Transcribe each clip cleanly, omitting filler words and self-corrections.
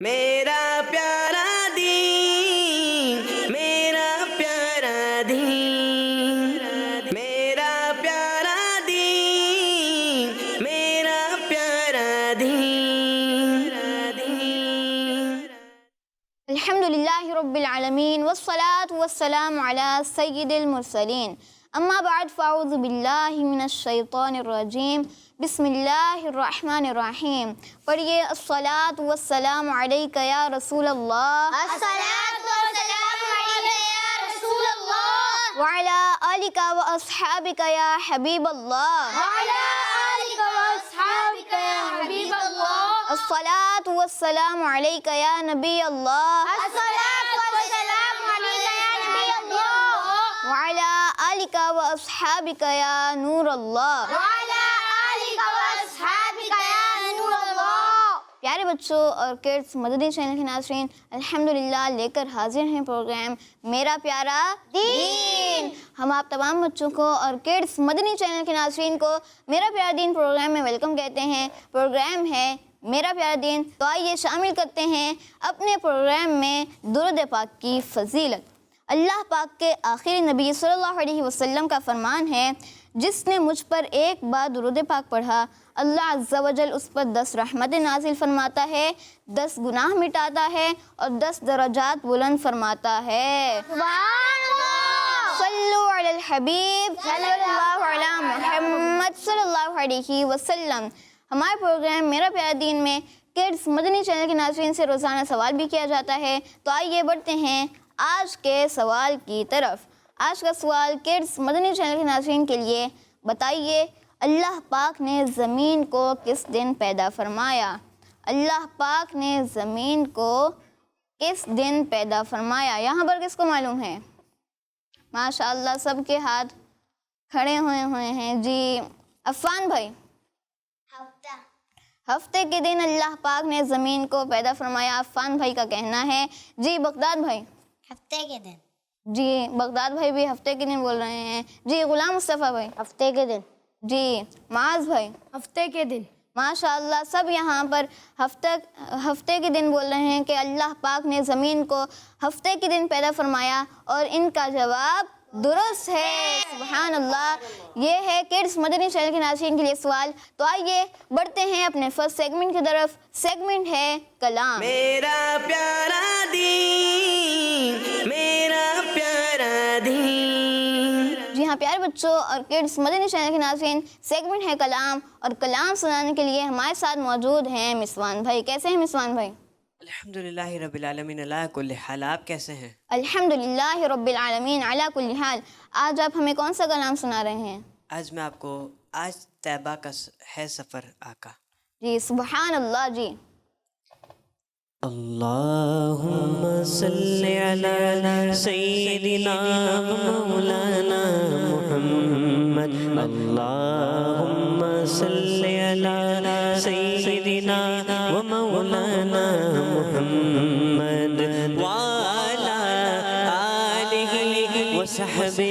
میرا پیارا دین، میرا پیارا دین، میرا پیارا دین، میرا پیارا دین۔ الحمدللہ رب العالمین والصلاة والسلام علی سید المرسلین، اما بعد فاعوذ باللہ من الشیطان الرجیم، بسم اللہ الرحمن الرحیم۔ پڑھیے الصلاۃ والسلام علیک یا رسول اللہ، الصلاۃ والسلام علیک یا رسول اللہ، وعلی آلک واصحابک یا حبیب اللہ، وعلی آلک واصحابک یا حبیب اللہ، الصلاۃ والسلام علیک یا نبی اللہ، الصلاۃ والسلام علیک یا نبی اللہ، وعلی آلک واصحابک یا نور اللہ۔ وعلی آلک واصحابک یا نور اللہ۔ پیارے بچوں اور کڈس مدنی چینل کے ناظرین، الحمدللہ لے کر حاضر ہیں پروگرام میرا پیارا دین۔ ہم آپ تمام بچوں کو اور کڈس مدنی چینل کے ناظرین کو میرا پیارا دین پروگرام میں ویلکم کہتے ہیں۔ پروگرام ہے میرا پیارا دین، تو آئیے شامل کرتے ہیں اپنے پروگرام میں درود پاک کی فضیلت۔ اللہ پاک کے آخری نبی صلی اللہ علیہ وسلم کا فرمان ہے، جس نے مجھ پر ایک بار درود پاک پڑھا، اللہ عز و جل اس پر 10 رحمتیں نازل فرماتا ہے، 10 گناہ مٹاتا ہے اور 10 درجات بلند فرماتا ہے۔ سبحان اللہ، صلو علی الحبیب صلی اللہ علی محمد صلی اللہ علیہ وسلم۔ ہمارے پروگرام میرا پیارا دین میں کڈس مدنی چینل کے ناظرین سے روزانہ سوال بھی کیا جاتا ہے، تو آئیے بڑھتے ہیں آج کے سوال کی طرف۔ آج کا سوال کڈس مدنی چینل کے ناظرین کے لیے، بتائیے اللہ پاک نے زمین کو کس دن پیدا فرمایا؟ اللہ پاک نے زمین کو کس دن پیدا فرمایا؟ یہاں پر کس کو معلوم ہے؟ ماشاءاللہ سب کے ہاتھ کھڑے ہوئے ہیں۔ جی عفان بھائی، ہفتے کے دن اللہ پاک نے زمین کو پیدا فرمایا، عفان بھائی کا کہنا ہے۔ جی بغداد بھائی، ہفتے کے دن، جی بغداد بھائی بھی ہفتے کے دن بول رہے ہیں۔ جی غلام مصطفیٰ بھائی، ہفتے کے دن، جی معاذ بھائی، ہفتے کے دن۔ ماشاءاللہ سب یہاں پر ہفتے کے دن بول رہے ہیں کہ اللہ پاک نے زمین کو ہفتے کے دن پیدا فرمایا، اور ان کا جواب درست ہے۔ سبحان اللہ۔ یہ ہے کڈس مدنی چینل کے ناظرین کے لیے سوال۔ تو آئیے بڑھتے ہیں اپنے فرسٹ سیگمنٹ کی طرف۔ سیگمنٹ ہے کلام۔ میرا پیارا دین، میرا پیارا دین۔ جی ہاں پیارے بچوں اور کڈس مدنی چینل کے ناظرین، سیگمنٹ ہے کلام، اور کلام سنانے کے لیے ہمارے ساتھ موجود ہیں مسوان بھائی۔ کیسے ہیں مسوان بھائی؟ الحمدللہ رب العالمین علی کل حال۔ آپ کیسے ہیں؟ الحمدللہ رب العالمین علی کل حال۔ آج آپ ہمیں کون سا کلام سنا رہے ہیں؟ آج میں آپ کو آج طیبہ کا ہے سفر آقا۔ جی سبحان اللہ۔ جی اللہم صلی علی سیدنا و مولانا محمد، اللہم صلی علی سیدنا و مولانا محمد، وعلی آلہ و صحبہ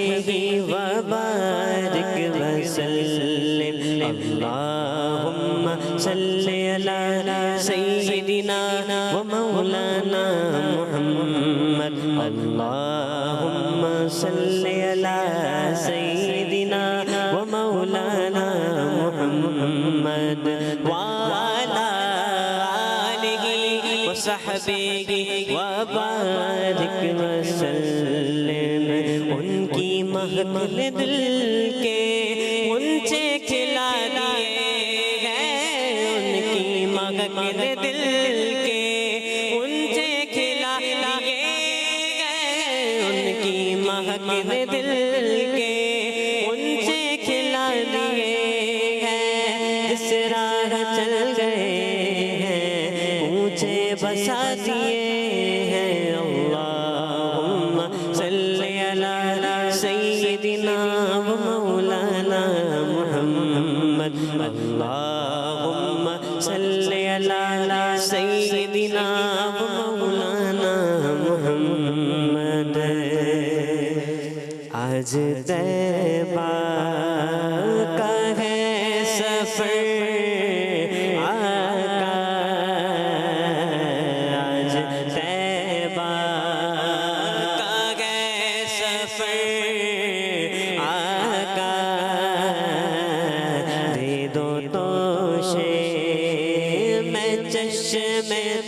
و بارک وسلم، اللہم صلی علی سیدنا و مولانا محمد، اللہم صلی علی سیدنا و مولانا محمد، وعلی آلہ و صحبہ و بارک وسلم۔ ان کی محفل دل کے غنچے کھلا دیے ہیں، ان کی محفل دل کے غنچے کھلا دیے ہیں، ان کی محفل دل کے غنچے کھلا دیے ہیں، جس راہ چل گئے ہیں اونچے بسا دیے ہیں۔ اللہم صلی علی سیدنا و مولانا محمد، اللہم صلی علی سیدنا و مولانا محمد۔ آج طیبہ کا ہے سفر آقا،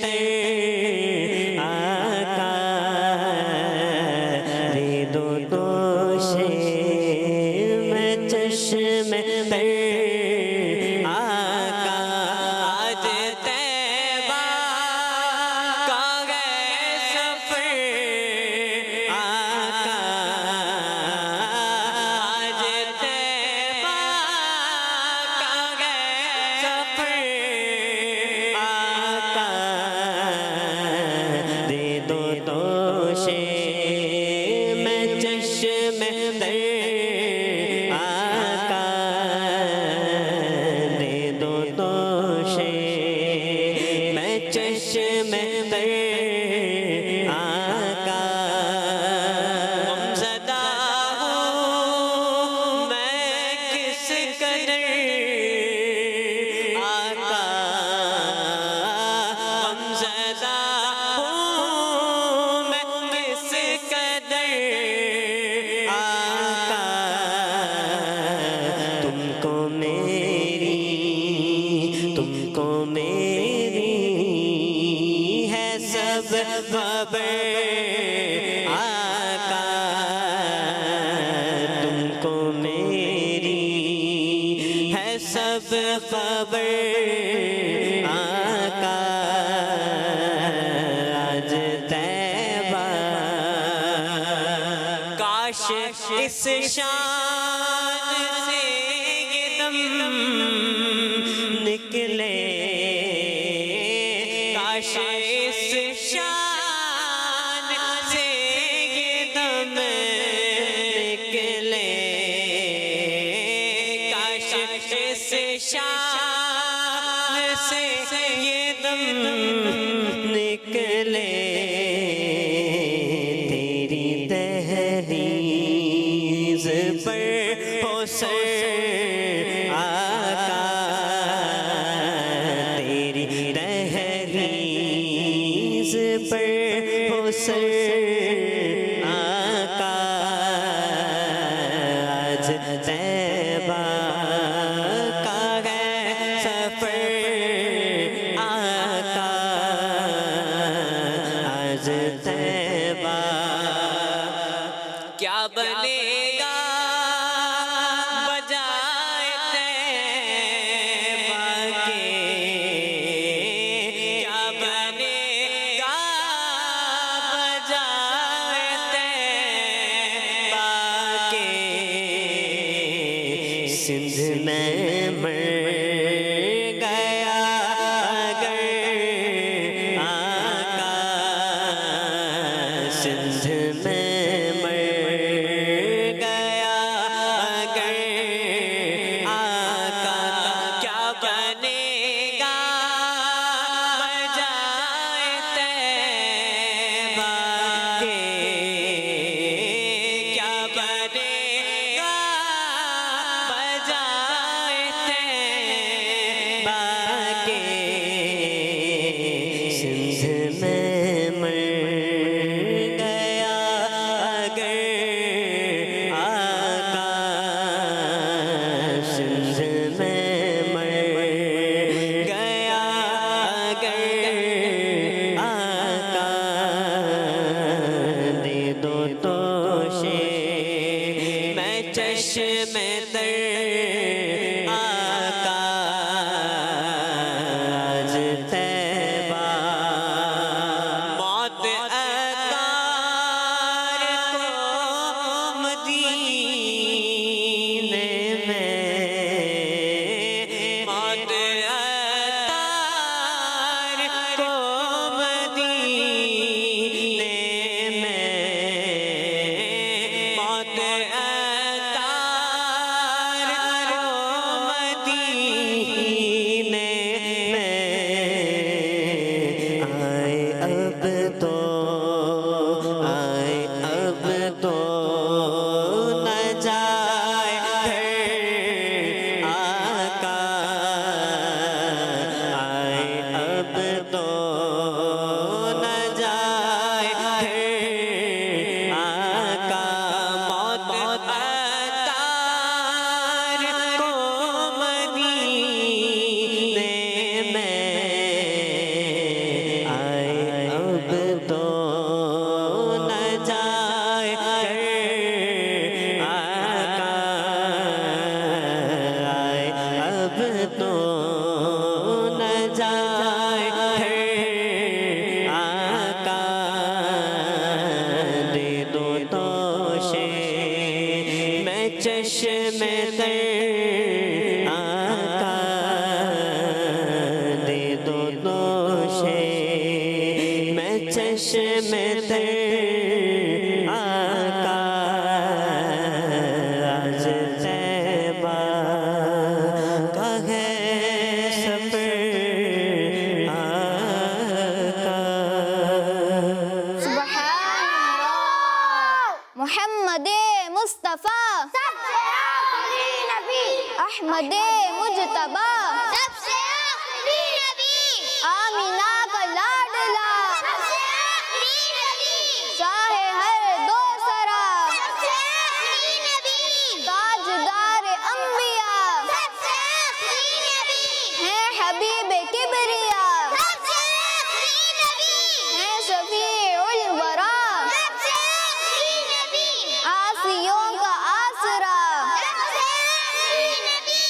در آقا دے دو دوشے میں چشم در آقا آج طیبہ کا گئے سفر آقا آج طیبہ کا گئے سفر آقا دے دو دوشے میں چشم در آقا دے دو دوشے میں چشم در آقا غمزدہ ہوں میں کس قدر آقا غمزدہ ہوں میں کس قدر آقا تم کو میری ہے سب خبر آقا تم کو میری ہے سب خبر آقا آج طیبہ کاش اس شان سے یہ دم نکلے کاش اس شان سے یہ دم نکلے کاش اس شان سے یہ دم نکلے تیری دہلیز پر ہو سر آقا تیری دہلیز پر ہو سر آقا آج طیبہ کا ہے سفر آقا آج طیبہ کیا بنے گا بجائے طیبہ کے کیا بنے گا بجائے طیبہ کے سندھ میں مر گیا اگر آقا سندھ میں مر گیا اگر آقا کیا بنے گا بجائے طیبہ کے کیا بنے گا بجائے طیبہ کے سندھ میں مر گیا چشم تر آقا آج طیبہ کا ہے سفر آقا. سبحان اللہ. محمد مصطفیٰ سب سے آخری نبی. احمد مجتبیٰ سب سے آخری نبی. آمینہ کا لاڈلا سب سے آخری نبی. شاہ ہر دو سرا سب سے آخری نبی. تاجدار انبیاء سب سے آخری نبی. ہیں حبیب کبریا سب سے آخری نبی. ہیں شفیع الورا سب سے آخری نبی. آسیوں کا آسرا سب سے آخری نبی.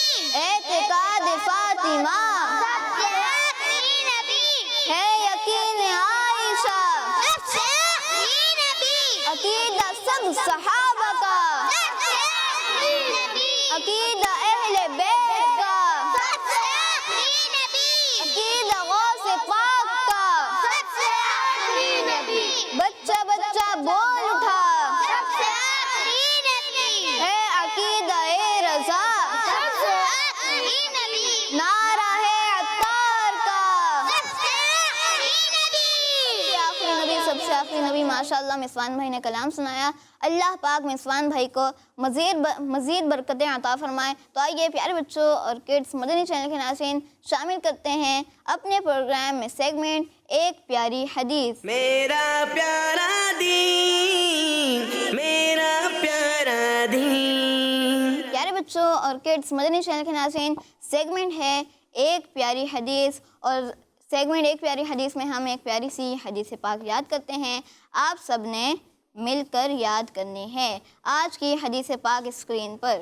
اعتقاد فاطمہ سب سے آخری نبی. ہے یقین عائشہ سب سے آخری نبی. عقیدہ سب صحابہ کا سب سے آخری نبی. عقیدہ اہل بیت کا سب سے آخری نبی. عقیدہ غوث پاک کا سب سے آخری نبی. بچہ بچہ بول اٹھا سب سے آخری نبی. ہے عقیدہ رضا سب سے آخری نبی. نعرہ ہے عطار کا سب سے آخری نبی. آخری نبی سب سے آخری نبی. ماشاءاللہ مسوان بھائی نے کلام سنایا. اللہ پاک مسوان بھائی کو مزید برکتیں عطا فرمائے. تو آئیے پیارے بچوں اور کڈس مدنی چینل کے ناظرین شامل کرتے ہیں اپنے پروگرام میں سیگمنٹ ایک پیاری حدیث. میرا پیارا دین، میرا پیارا دین. پیارے بچوں اور کڈس مدنی چینل کے ناظرین سیگمنٹ ہے ایک پیاری حدیث. اور سیگمنٹ ایک پیاری حدیث میں ہم ایک پیاری سی حدیث پاک یاد کرتے ہیں. آپ سب نے مل کر یاد کرنی ہے. آج کی حدیث پاک اسکرین پر.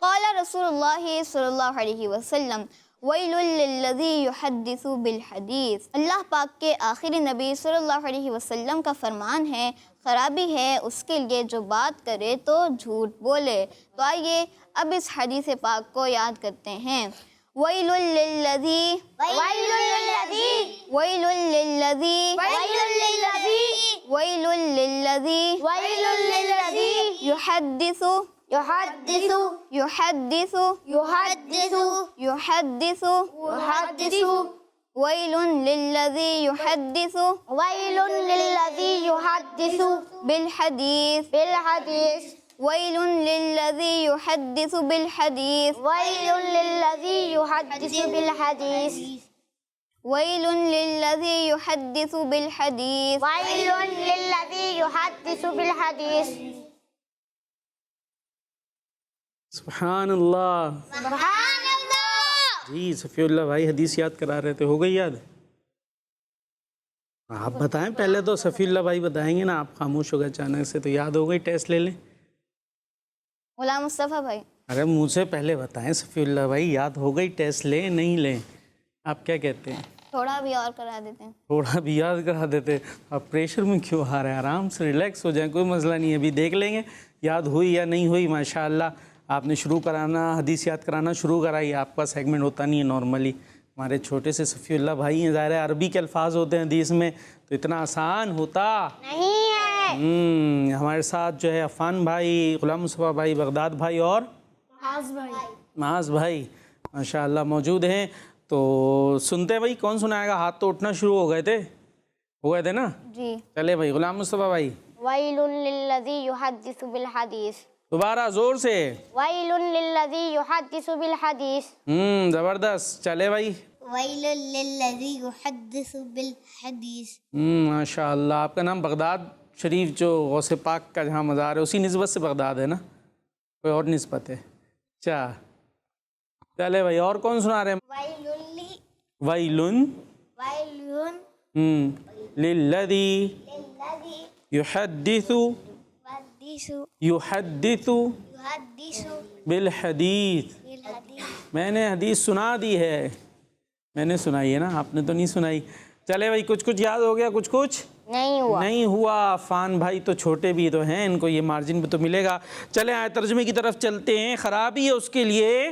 قال رسول اللہ صلی اللہ علیہ وسلم ویل للذی یحدث بالحدیث. اللہ پاک کے آخری نبی صلی اللہ علیہ وسلم کا فرمان ہے خرابی ہے اس کے لیے جو بات کرے تو جھوٹ بولے. تو آئیے اب اس حدیث پاک کو یاد کرتے ہیں. ویل للذی ویل للذی ویل للذی ویل للذی ویل للذی ویل للذی یحدث يحدث یحدث يحدث یحدث يحدث ویل للذی یحدث ويل للذي يحدث بالحدیث بالحديث ویل للذی یحدث بالحدیث ويل للذي يحدث بالحديث ویل للذی یحدث بالحدیث. ويل للذي يحدث بالحديث. سبحان اللہ. سبحان اللہ. جی صفی اللہ بھائی حدیث یاد کرا رہے تھے، ہو گئی یاد؟ آپ بتائیں پہلے تو. صفی اللہ بھائی بتائیں گے نا، آپ خاموش ہو گئے اچانک سے. تو یاد ہو گئی، ٹیسٹ لے لیں. غلام مصطفیٰ بھائی ارے منہ سے پہلے بتائیں صفی اللہ بھائی، یاد ہو گئی، ٹیسٹ لیں نہیں لیں؟ آپ کیا کہتے ہیں؟ تھوڑا بھی اور کرا دیتے ہیں. تھوڑا بھی یاد کرا دیتے. آپ پریشر میں کیوں آ رہے ہیں؟ آرام سے ریلیکس ہو جائیں، کوئی مسئلہ نہیں ہے. ابھی دیکھ لیں گے یاد ہوئی یا نہیں ہوئی. ماشاءاللہ آپ نے شروع کرانا، حدیث یاد کرانا شروع کرائی. آپ کا سیگمنٹ ہوتا نہیں ہے نارملی. ہمارے چھوٹے سے صفی اللہ بھائی ہیں، ظاہر ہے عربی کے الفاظ ہوتے ہیں حدیث میں، تو اتنا آسان ہوتا نہیں ہے. ہمارے ساتھ جو ہے عفان بھائی، غلام مصطفیٰ بھائی، بغداد بھائی اور معاذ بھائی ماشاءاللہ موجود ہیں. تو سنتے بھائی، کون سنائے گا؟ ہاتھ تو اٹھنا شروع ہو گئے تھے نا. جی چلے بھائی غلام مصطفیٰ بھائی. ويل للذي يحدث بالحديث. دوبارہ زور سے. ويل للذي يحدث بالحديث. زبردست. چلے بھائی. ويل للذي يحدث بالحديث. ماشاءاللہ. آپ کا نام بغداد شریف جو غوث پاک کا جہاں مزار ہے اسی نسبت سے بغداد ہے نا، کوئی اور نسبت ہے؟ اچھا چلے بھائی. اور کون سنا رہے ہیں؟ ویلن للذی یحدث بالحدیث. میں نے حدیث سنا دی ہے، میں نے سنائی ہے نا، آپ نے تو نہیں سنائی. چلے بھائی کچھ یاد ہو گیا، کچھ نہیں ہوا. فان بھائی تو چھوٹے بھی تو ہیں، ان کو یہ مارجن بھی تو ملے گا. چلے آئے ترجمے کی طرف چلتے ہیں. خرابی ہے اس کے لیے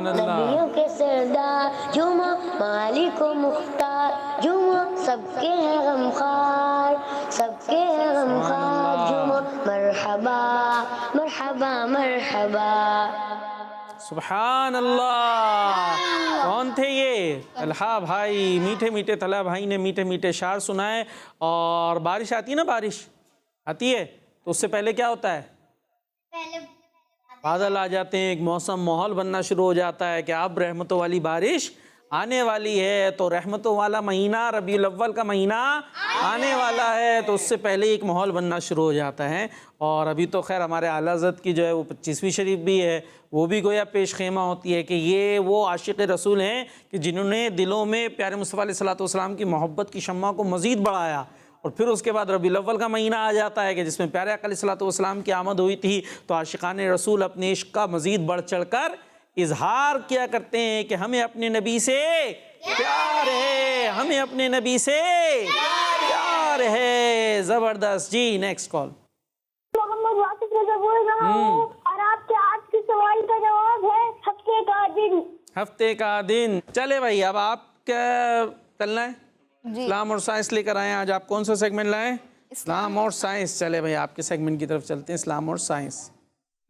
سبحان اللہ. نبیوں کے سردار جھومو مالک و مختار جھومو سب کے ہیں غمخوار سب کے ہیں غمخوار جھومو مرحبا مرحبا مرحبا. سبحان اللہ. کون تھے یہ؟ طلحہ بھائی. میٹھے میٹھے طلحہ بھائی نے میٹھے میٹھے اشعار سنائے. اور بارش آتی ہے نا، بارش آتی ہے تو اس سے پہلے کیا ہوتا ہے؟ بادل آ جاتے ہیں، ایک موسم ماحول بننا شروع ہو جاتا ہے کہ اب رحمتوں والی بارش آنے والی ہے. تو رحمتوں والا مہینہ ربیع الاول کا مہینہ آنے والا ہے، تو اس سے پہلے ایک ماحول بننا شروع ہو جاتا ہے. اور ابھی تو خیر ہمارے اعلیٰ حضرت کی جو ہے وہ 25ویں شریف بھی ہے، وہ بھی گویا پیش خیمہ ہوتی ہے کہ یہ وہ عاشق رسول ہیں کہ جنہوں نے دلوں میں پیارے مصطفیٰ علیہ الصلوۃ والسلام کی محبت کی شمع کو مزید بڑھایا. اور پھر اس کے بعد ربیع الاول کا مہینہ آ جاتا ہے کہ جس میں پیارے آقا علیہ الصلوۃ والسلام کی آمد ہوئی تھی. تو عاشقان رسول اپنے عشق کا مزید بڑھ چڑھ کر اظہار کیا کرتے ہیں کہ ہمیں اپنے نبی سے پیار ہے، ہمیں اپنے نبی سے پیار ہے. زبردست. جی نیکسٹ کال. محمد واصف رضا بول رہا ہوں اور آپ کے آج کے سوال کا جواب ہے ہفتے کا دن. ہفتے کا دن. چلے بھائی اب آپ کیا کرنا ہے؟ اسلام اور سائنس لے کر آئے ہیں. آج آپ کون سا سیگمنٹ لائیں؟ اسلام اور سائنس. چلے بھائی آپ کے سیگمنٹ کی طرف چلتے ہیں، اسلام اور سائنس.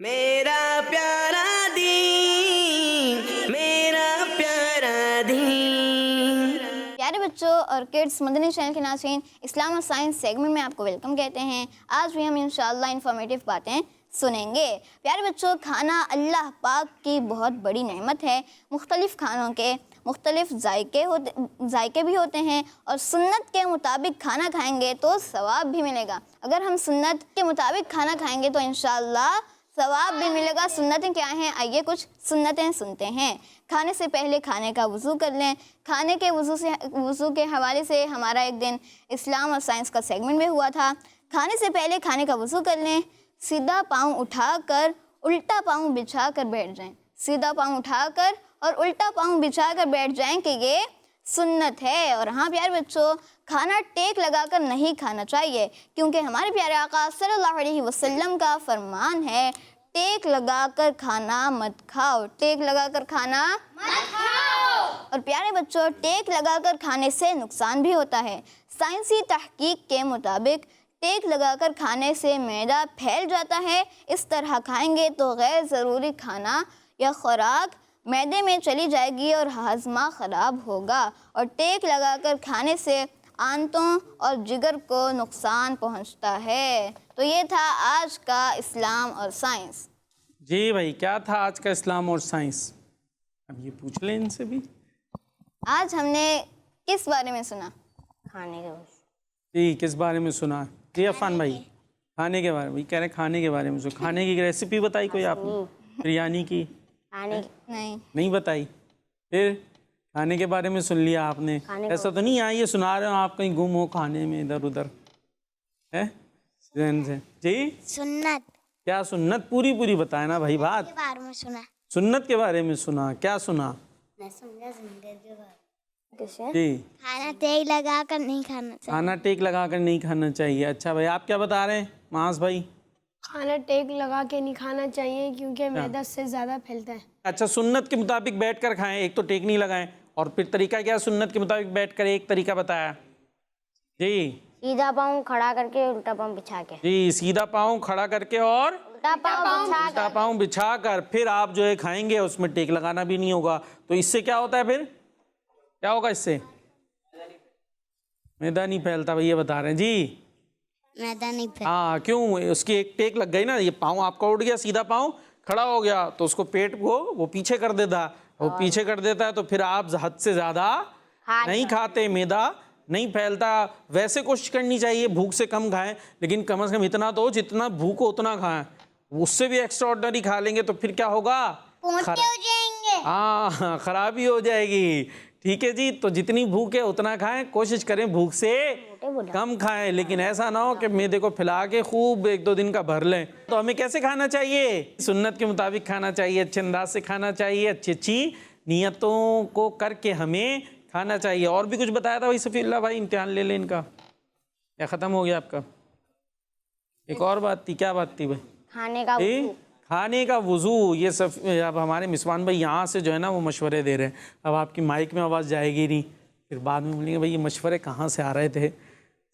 میرا پیارا دین، میرا پیارا دین. پیارے بچوں اور کڈس، مدنی چینل کے ناظرین، اسلام اور سائنس سیگمنٹ میں آپ کو ویلکم کہتے ہیں. آج بھی ہم انشاءاللہ انفارمیٹیو باتیں سنیں گے. پیارے بچوں، کھانا اللہ پاک کی بہت بڑی نعمت ہے. مختلف کھانوں کے مختلف ذائقے بھی ہوتے ہیں، اور سنت کے مطابق کھانا کھائیں گے تو ثواب بھی ملے گا. اگر ہم سنت کے مطابق کھانا کھائیں گے تو انشاءاللہ ثواب بھی ملے گا. سنتیں کیا ہیں؟ آئیے کچھ سنتیں سنتے ہیں. کھانے سے پہلے کھانے کا وضو کر لیں. کھانے کے وضو کے حوالے سے ہمارا ایک دن اسلام اور سائنس کا سیگمنٹ بھی ہوا تھا. کھانے سے پہلے کھانے کا وضو کر لیں. سیدھا پاؤں اٹھا کر الٹا پاؤں بچھا کر بیٹھ جائیں. سیدھا پاؤں اٹھا کر اور الٹا پاؤں بچھا کر بیٹھ جائیں کہ یہ سنت ہے. اور ہاں پیارے بچوں، کھانا ٹیک لگا کر نہیں کھانا چاہیے، کیونکہ ہمارے پیارے آقا صلی اللہ علیہ وسلم کا فرمان ہے ٹیک لگا کر کھانا مت کھاؤ. ٹیک لگا کر کھانا مت کھاؤ. اور پیارے بچوں، ٹیک لگا کر کھانے سے نقصان بھی ہوتا ہے. سائنسی تحقیق کے مطابق ٹیک لگا کر کھانے سے معدہ پھیل جاتا ہے. اس طرح کھائیں گے تو غیر ضروری کھانا یا خوراک معدے میں چلی جائے گی اور ہاضمہ خراب ہوگا. اور ٹیک لگا کر کھانے سے آنتوں اور جگر کو نقصان پہنچتا ہے. تو یہ تھا آج کا اسلام اور سائنس. جی بھائی، کیا تھا آج کا اسلام اور سائنس؟ اب یہ پوچھ لیں ان سے بھی. آج ہم نے کس بارے میں سنا؟ کھانے کا جی کس بارے میں سنا؟ جی عفان بھائی کھانے کے بارے میں کہہ رہے ہیں. کھانے کے بارے میں سنا. کھانے کی ریسیپی بتائی کوئی آپ نے؟ بریانی کی نہیں بتائی. پھر کھانے کے بارے میں سن لیا آپ نے. ایسا تو نہیں آئیے سنا رہے ہو آپ کہیں گم ہو کھانے میں ادھر ادھر ہے ذہن سے. جی سنت کیا سنت؟ پوری بتائے نا بھائی بات. کے بارے میں سنا. سنت کے بارے میں سنا. کیا سنا؟ میں سمجھا سنت کے بارے. جی کھانا تیل لگا کر نہیں کھانا چاہیے. کھانا ٹیک لگا کر نہیں کھانا چاہیے. اچھا بھائی آپ کیا بتا رہے ہیں معاذ بھائی؟ کھانا ٹیک لگا کے نہیں کھانا چاہیے کیونکہ معدہ سے زیادہ پھیلتا ہے. اچھا سنت کے مطابق بیٹھ کر کھائیں. ایک تو ٹیک نہیں لگائیں. اور پھر طریقہ کیا سنت کے مطابق بیٹھ کر؟ ایک طریقہ بتایا. جی سیدھا پاؤں کھڑا کر کے الٹا پاؤں بچھا کے. جی سیدھا پاؤں کھڑا کر کے اور الٹا پاؤں بچھا کر پھر آپ جو ہے کھائیں گے. اس میں ٹیک لگانا بھی نہیں ہوگا. تو اس سے کیا ہوتا ہے؟ پھر کیا ہوگا اس سے؟ معدہ نہیں پھیلتا بھائی، یہ بتا رہے ہیں. جی میدا نہیں پھیلتا. ہاں کیوں؟ اس کی ایک ٹیک لگ گئی نا. یہ پاؤں آپ کا اٹھ گیا، سیدھا پاؤں کھڑا ہو گیا تو اس کو پیٹ کو وہ پیچھے کر دیتا. وہ پیچھے کر دیتا ہے تو پھر آپ حد سے زیادہ نہیں کھاتے. معدہ نہیں پھیلتا. ویسے کوشش کرنی چاہیے بھوک سے کم کھائیں، لیکن کم از کم اتنا تو جتنا بھوک ہو اتنا کھائیں. اس سے بھی ایکسٹرا آرڈنری کھا لیں گے تو پھر کیا ہوگا؟ ہاں خرابی ہو جائے گی. ٹھیک ہے جی. تو جتنی بھوک ہے اتنا کھائیں. کوشش کریں بھوک سے کم کھائیں، لیکن ایسا نہ ہو کہ معدے کو پھیلا کے خوب 1-2 دن کا بھر لیں. تو ہمیں کیسے کھانا چاہیے؟ سنت کے مطابق کھانا چاہیے. اچھے انداز سے کھانا چاہیے. اچھی نیتوں کو کر کے ہمیں کھانا چاہیے. اور بھی کچھ بتایا تھا بھائی صفی اللہ بھائی؟ امتحان لے لیں ان کا یا ختم ہو گیا آپ کا؟ ایک اور بات تھی. کیا بات تھی بھائی؟ کھانے کا کھانے کا وضو، یہ سب اب ہمارے مسوان بھائی یہاں سے جو ہے نا وہ مشورے دے رہے ہیں. اب آپ کی مائک میں آواز جائے گی نہیں، پھر بعد میں بولیں گے بھائی یہ مشورے کہاں سے آ رہے تھے.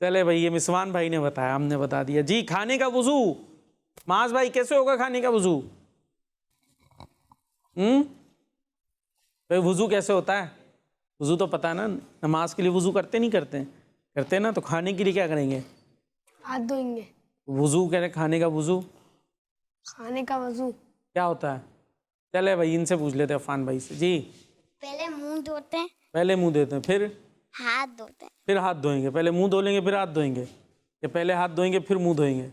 چلے بھائی یہ مسوان بھائی نے بتایا، ہم نے بتا دیا. جی کھانے کا وضو، معاذ بھائی کیسے ہوگا کھانے کا وضو؟ بھائی وضو کیسے ہوتا ہے؟ وضو تو پتہ ہے نا، نماز کے لیے وضو کرتے نہیں کرتے نا، تو کھانے کے لیے کیا کریں گے؟ ہاتھ دھوئیں گے. وضو کہہ رہے، کھانے کا وضو کھانے کا وضو کیا ہوتا ہے؟ چلے بھائی ان سے پوچھ لیتے ہیں عفان بھائی سے. جی پہلے منہ دھوتے ہیں، پہلے منہ دیتے ہیں، پھر ہاتھ دھوتے ہیں. پھر ہاتھ دھوئیں گے. پہلے منہ دھو لیں گے پھر ہاتھ دھوئیں گے، یا پہلے ہاتھ دھوئیں گے پھر منہ دھوئیں گے؟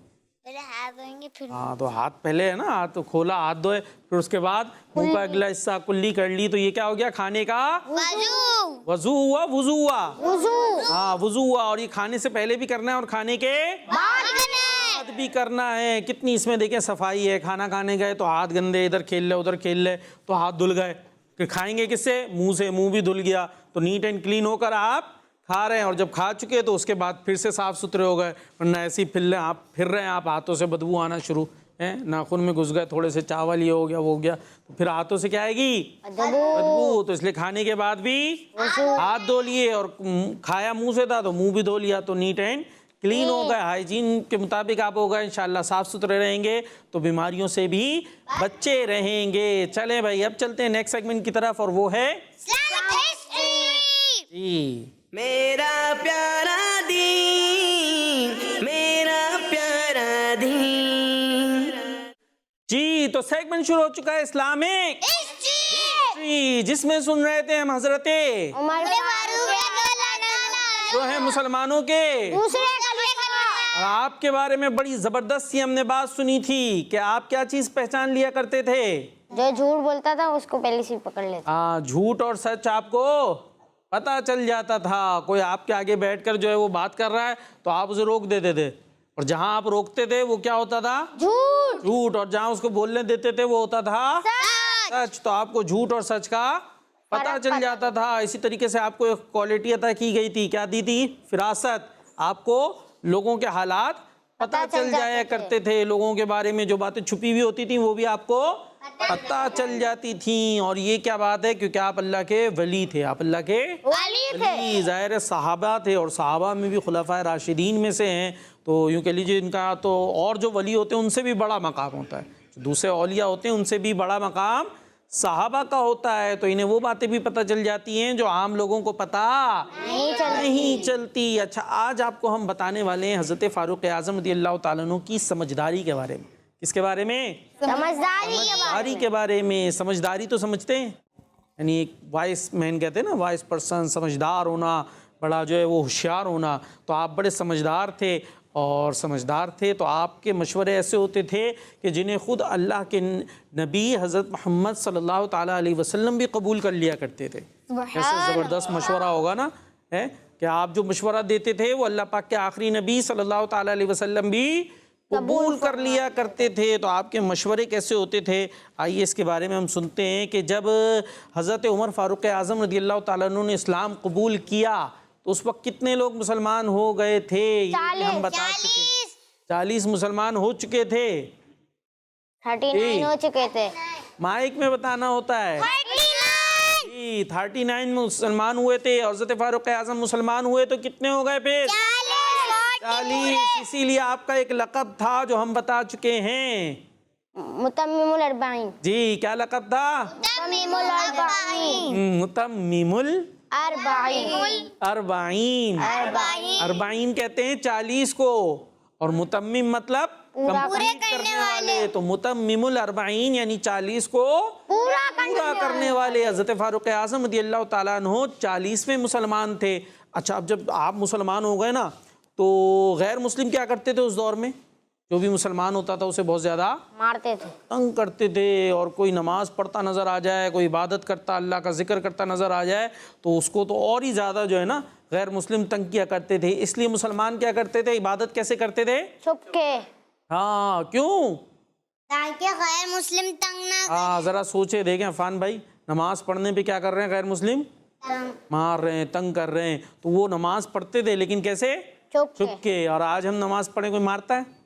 پہلے ہاتھ دھوئیں گے پھر. ہاں تو ہاتھ پہلے ہے نا، ہاتھ کھولا ہاتھ دھوئے، پھر اس کے بعد منہ کا اگلا حصہ کلی کر لی، تو یہ کیا ہو گیا؟ کھانے کا وضو ہوا. وضو ہوا، ہاں وضو ہوا. اور یہ کھانے سے پہلے بھی کرنا ہے اور کھانے کے بعد بھی کرنا ہے. کتنی اس میں دیکھیں صفائی ہے. کھانا کھانے گئے تو ہاتھ گندے، ادھر کھیل لے ادھر کھیل لے تو ہاتھ دھل گئے. پھر کھائیں گے کس سے؟ منہ سے. منہ بھی دھل گیا تو نیٹ اینڈ کلین ہو کر آپ کھا رہے ہیں. اور جب کھا چکے تو اس کے بعد پھر سے صاف ستھرے ہو گئے. ورنہ ایسے ہی پھر رہے ہیں آپ، ہاتھوں سے بدبو آنا شروع ہے، ناخن میں گھس گئے تھوڑے سے، چاول یہ ہو گیا وہ ہو گیا، تو پھر ہاتھوں سے کیا آئے گی؟ بدبو. تو اس لیے کھانے کے بعد بھی ہاتھ دھو لیے، اور کھایا منہ سے تھا تو منہ بھی دھو لیا، تو نیٹ اینڈ کلین ہو گئے. ہائیجین کے مطابق آپ ہو گئے. انشاءاللہ صاف ستھرے رہیں گے تو بیماریوں سے بھی بچے رہیں گے. چلیں بھائی اب چلتے ہیں نیکسٹ سیگمنٹ کی طرف، اور وہ ہے جی میرا پیارا دین، میرا پیارا دین. جی. تو سیگمنٹ شروع ہو چکا ہے اسلامک ہسٹری، جس میں سن رہے تھے ہم حضرت جو ہیں مسلمانوں کے، اور آپ کے بارے میں بڑی زبردست سی ہم نے بات سنی تھی کہ آپ کیا چیز پہچان لیا کرتے تھے؟ جو جھوٹ بولتا تھا اس کو پہلے سے پکڑ لیتا. ہاں جھوٹ اور سچ آپ کو پتہ چل جاتا تھا. کوئی آپ کے آگے بیٹھ کر جو ہے وہ بات کر رہا ہے تو آپ اسے روک دیتے تھے، اور جہاں آپ روکتے تھے وہ کیا ہوتا تھا؟ جھوٹ. اور جہاں اس کو بولنے دیتے تھے وہ ہوتا تھا سچ. تو آپ کو جھوٹ اور سچ کا پتہ چل جاتا تھا. اسی طریقے سے آپ کو ایک کوالٹی عطا کی گئی تھی، کیا دی تھی؟ فراست. آپ کو لوگوں کے حالات پتہ چل جایا کرتے تھے. لوگوں کے بارے میں جو باتیں چھپی ہوئی ہوتی تھیں وہ بھی آپ کو پتہ چل جاتی تھیں. اور یہ کیا بات ہے؟ کیونکہ آپ اللہ کے ولی تھے. آپ اللہ کے ولی، ظاہر صحابہ تھے، اور صحابہ میں بھی خلفائے راشدین میں سے ہیں، تو یوں کہہ لیجیے ان کا تو، اور جو ولی ہوتے ہیں ان سے بھی بڑا مقام ہوتا ہے. جو دوسرے اولیاء ہوتے ہیں ان سے بھی بڑا مقام صحابہ کا ہوتا ہے. تو انہیں وہ باتیں بھی پتہ چل جاتی ہیں جو عام لوگوں کو پتہ نہیں چلتی. اچھا آج آپ کو ہم بتانے والے ہیں حضرت فاروق اعظم رضی اللہ تعالیٰ عنہ کی سمجھداری کے بارے میں. کس کے بارے میں؟ سمجھداری کے بارے میں. سمجھداری تو سمجھتے ہیں، یعنی ایک وائس مین کہتے ہیں نا، وائس پرسن، سمجھدار ہونا، بڑا جو ہے وہ ہوشیار ہونا. تو آپ بڑے سمجھدار تھے، اور سمجھدار تھے تو آپ کے مشورے ایسے ہوتے تھے کہ جنہیں خود اللہ کے نبی حضرت محمد صلی اللہ تعالیٰ علیہ وسلم بھی قبول کر لیا کرتے تھے. ایسے زبردست مشورہ ہوگا نا ہے کہ آپ جو مشورہ دیتے تھے وہ اللہ پاک کے آخری نبی صلی اللہ تعالیٰ علیہ وسلم بھی قبول کر لیا کرتے تھے. تو آپ کے مشورے کیسے ہوتے تھے؟ آئیے اس کے بارے میں ہم سنتے ہیں کہ جب حضرت عمر فاروق اعظم رضی اللہ تعالیٰ عنہ نے اسلام قبول کیا تو اس وقت کتنے لوگ مسلمان ہو گئے تھے؟ یہ ہم بتا چکے 40 مسلمان ہو چکے تھے. 39 ہو چکے تھے. مائک میں بتانا ہوتا ہے. 39 مسلمان ہوئے تھے. حضرت فاروق اعظم مسلمان ہوئے تو کتنے ہو گئے پھر؟ 40. اسی لیے آپ کا ایک لقب تھا جو ہم بتا چکے ہیں، متمم الاربعین. جی کیا لقب تھا؟ متمم الاربعین. متمم الاربعین. اربعین کہتے ہیں 40 کو، اور متمم مطلب کمپلیٹ کرنے والے. تو متمم الاربعین یعنی 40 کو پورا کرنے والے. حضرت فاروق اعظم رضی اللہ تعالیٰ عنہ 40ویں مسلمان تھے. اچھا اب جب آپ مسلمان ہو گئے نا تو غیر مسلم کیا کرتے تھے اس دور میں؟ جو بھی مسلمان ہوتا تھا اسے بہت زیادہ مارتے تھے، تنگ کرتے تھے. اور کوئی نماز پڑھتا نظر آ جائے، کوئی عبادت کرتا، اللہ کا ذکر کرتا نظر آ جائے تو اس کو تو اور ہی زیادہ جو ہے نا غیر مسلم تنگ کیا کرتے تھے. اس لیے مسلمان کیا کرتے تھے؟ عبادت کیسے کرتے تھے؟ چھپ کے. ہاں کیوں؟ تاکہ غیر مسلم تنگ نہ. ہاں ذرا سوچے دیکھیں عفان بھائی، نماز پڑھنے پہ کیا کر رہے ہیں غیر مسلم؟ مار رہے ہیں، تنگ کر رہے ہیں. تو وہ نماز پڑھتے تھے لیکن کیسے؟ چھپ کے. اور آج ہم نماز پڑھیں کوئی مارتا ہے؟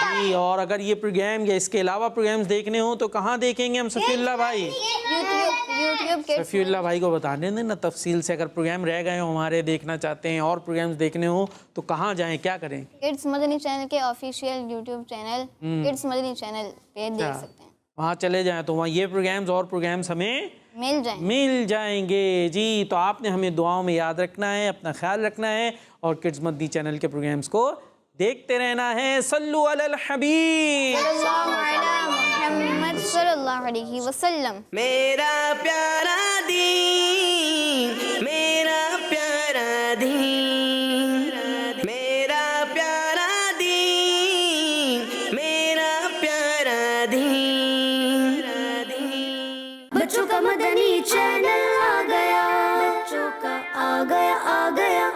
جی اور اگر یہ پروگرام یا اس کے علاوہ پروگرامز دیکھنے ہوں تو کہاں دیکھیں گے ہم صفی اللہ بھائی؟ یوٹیوب کڈس صفی اللہ بھائی کو بتا دیں نا تفصیل سے، اگر پروگرام رہ گئے ہوں ہمارے دیکھنا چاہتے ہیں اور پروگرامز دیکھنے ہوں تو کہاں جائیں، کیا کریں؟ کڈس مدنی چینل کے آفیشیل یوٹیوب چینل کڈس مدنی چینل پہ دیکھ سکتے ہیں، وہاں چلے جائیں تو وہاں یہ پروگرامز اور پروگرامز ہمیں مل جائیں گے جی۔ تو آپ نے ہمیں دعاؤں میں یاد رکھنا ہے، اپنا خیال رکھنا ہے اور کڈس مدنی چینل کے پروگرامز کو دیکھتے رہنا ہے۔ صلو علی الحبیب محمد صلی اللہ علیہ وسلم۔ میرا پیارا دین، میرا پیارا دین، میرا پیارا دین، میرا پیارا دین۔ بچوں کا مدنی چینل آ گیا، بچوں کا آ گیا